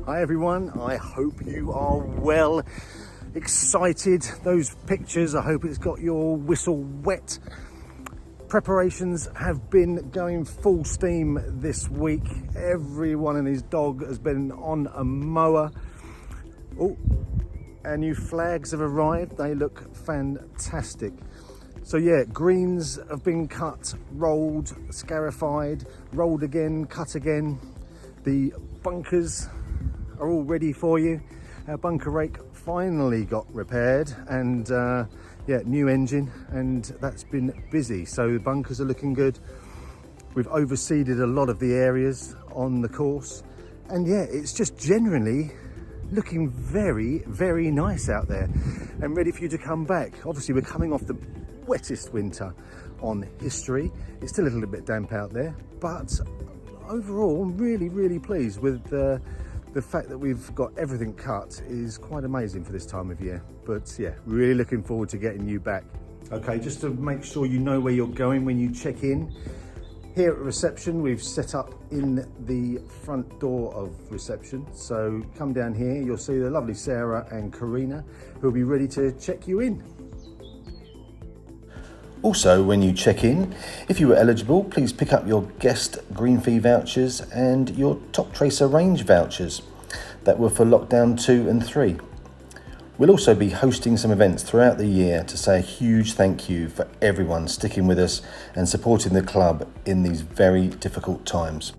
Hi everyone, I hope you are well, excited. Those pictures, I hope it's got your whistle wet. Preparations have been going full steam this week. Everyone and his dog has been on a mower. Oh, our new flags have arrived. They look fantastic. So yeah, greens have been cut, rolled, scarified, rolled again, cut again. The bunkers are all ready for you. Our bunker rake finally got repaired and yeah, new engine, and that's been busy. So the bunkers are looking good. We've overseeded a lot of the areas on the course, and yeah, it's just generally looking very, very nice out there and ready for you to come back. Obviously, we're coming off the wettest winter on history. It's still a little bit damp out there, but overall, I'm really, really pleased with the fact that we've got everything cut. Is quite amazing for this time of year. But yeah, really looking forward to getting you back. Okay, just to make sure you know where you're going when you check in. Here at reception, we've set up in the front door of reception. So come down here, you'll see the lovely Sarah and Karina, who'll be ready to check you in. Also, when you check in, if you were eligible, please pick up your guest green fee vouchers and your TopTracer range vouchers that were for lockdown 2 and 3. We'll also be hosting some events throughout the year to say a huge thank you for everyone sticking with us and supporting the club in these very difficult times.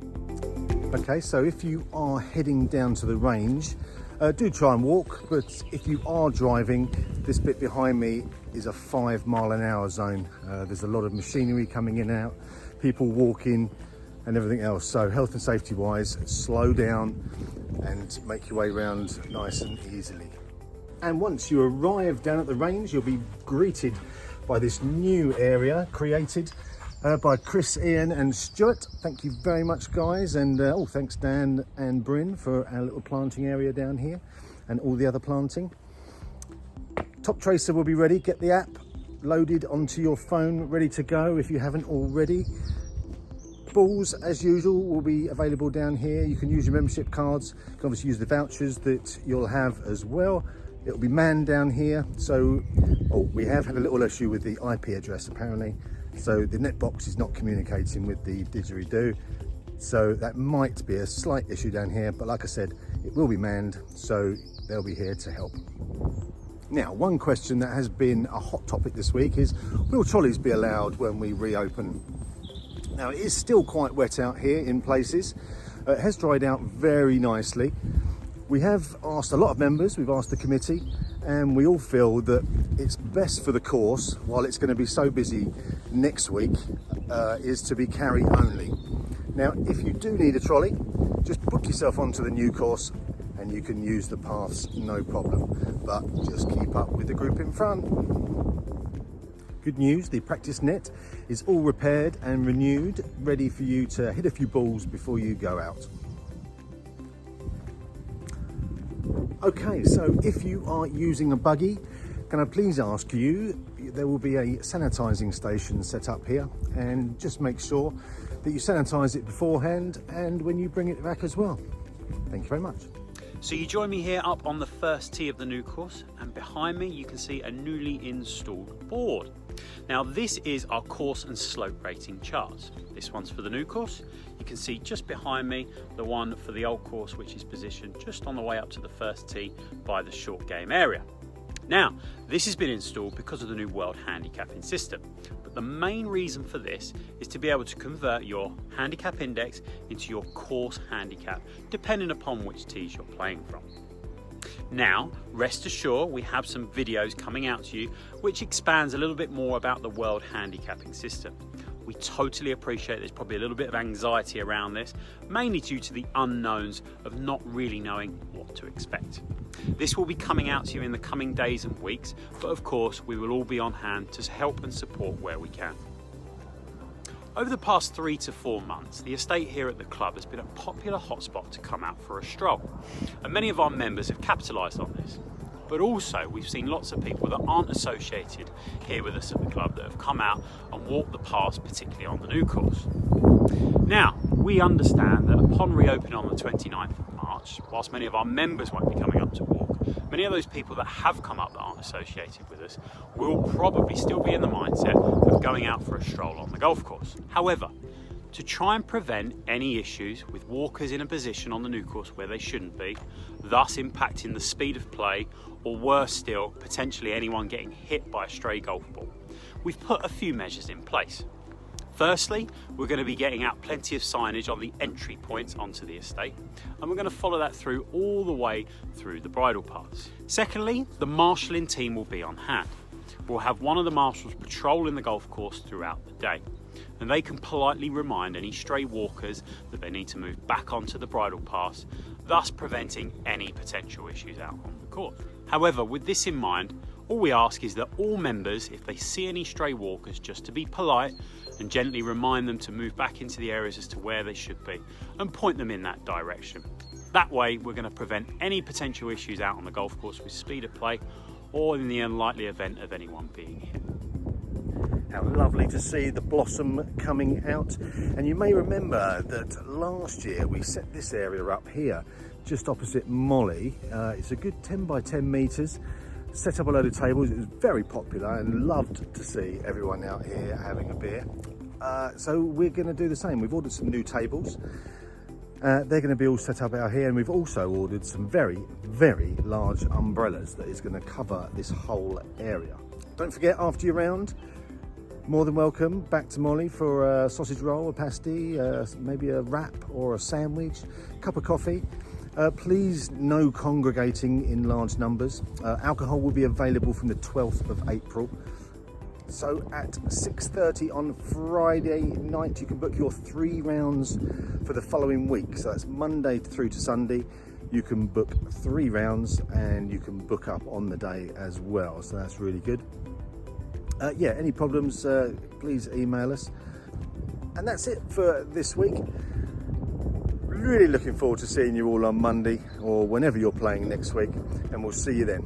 Okay, so if you are heading down to the range, do try and walk, but if you are driving, this bit behind me is a 5 mile an hour zone. There's a lot of machinery coming in and out, people walking and everything else. So health and safety wise, slow down and make your way around nice and easily. And once you arrive down at the range, you'll be greeted by this new area created by Chris, Ian and Stuart. Thank you very much, guys. And thanks Dan and Bryn for our little planting area down here and all the other planting. TopTracer will be ready. Get the app loaded onto your phone, ready to go if you haven't already. Balls, as usual, will be available down here. You can use your membership cards. You can obviously use the vouchers that you'll have as well. It'll be manned down here. So, we have had a little issue with the IP address apparently. So the net box is not communicating with the didgeridoo. So that might be a slight issue down here, but like I said, it will be manned, so they'll be here to help. Now, one question that has been a hot topic this week is, will trolleys be allowed when we reopen? Now, it is still quite wet out here in places. It has dried out very nicely. We have asked a lot of members, we've asked the committee, and we all feel that it's best for the course, while it's going to be so busy next week, is to be carry only. Now, if you do need a trolley, just book yourself onto the new course and you can use the paths, no problem. But just keep up with the group in front. Good news, the practice net is all repaired and renewed, ready for you to hit a few balls before you go out. Okay, so if you are using a buggy, can I please ask you, there will be a sanitising station set up here, and just make sure that you sanitise it beforehand and when you bring it back as well. Thank you very much. So you join me here up on the first tee of the new course, and behind me you can see a newly installed board. Now this is our course and slope rating charts. This one's for the new course. You can see just behind me the one for the old course, which is positioned just on the way up to the first tee by the short game area. Now, this has been installed because of the new world handicapping system, but the main reason for this is to be able to convert your handicap index into your course handicap, depending upon which tees you're playing from. Now, rest assured, we have some videos coming out to you which expands a little bit more about the world handicapping system. We totally appreciate there's probably a little bit of anxiety around this, mainly due to the unknowns of not really knowing what to expect. This will be coming out to you in the coming days and weeks, but of course we will all be on hand to help and support where we can. Over the past 3 to 4 months, the estate here at the club has been a popular hotspot to come out for a stroll, and many of our members have capitalised on this. But also we've seen lots of people that aren't associated here with us at the club that have come out and walked the paths, particularly on the new course. Now, we understand that upon reopening on the 29th of March, whilst many of our members won't be coming up to walk, many of those people that have come up that aren't associated with us will probably still be in the mindset of going out for a stroll on the golf course. However, to try and prevent any issues with walkers in a position on the new course where they shouldn't be, thus impacting the speed of play, or worse still, potentially anyone getting hit by a stray golf ball, we've put a few measures in place. Firstly, we're going to be getting out plenty of signage on the entry points onto the estate, and we're going to follow that through all the way through the bridle paths. Secondly, the marshalling team will be on hand. We'll have one of the marshals patrolling the golf course throughout the day, and they can politely remind any stray walkers that they need to move back onto the bridle paths, thus preventing any potential issues out on the course. However, with this in mind, all we ask is that all members, if they see any stray walkers, just to be polite and gently remind them to move back into the areas as to where they should be and point them in that direction. That way, we're going to prevent any potential issues out on the golf course with speed of play, or in the unlikely event of anyone being hit. How lovely to see the blossom coming out. And you may remember that last year we set this area up here just opposite Mollie. It's a good 10 by 10 metres. Set up a load of tables. It was very popular and loved to see everyone out here having a beer. So we're going to do the same. We've ordered some new tables. They're going to be all set up out here, and we've also ordered some very, very large umbrellas that is going to cover this whole area. Don't forget, after your round, more than welcome back to Mollie for a sausage roll, a pasty, maybe a wrap or a sandwich, cup of coffee. Please no congregating in large numbers. Alcohol will be available from the 12th of April. So at 6:30 on Friday night, you can book your 3 rounds for the following week. So that's Monday through to Sunday. You can book 3 rounds and you can book up on the day as well. So that's really good. Yeah, any problems, please email us. And that's it for this week. Really looking forward to seeing you all on Monday or whenever you're playing next week, and we'll see you then.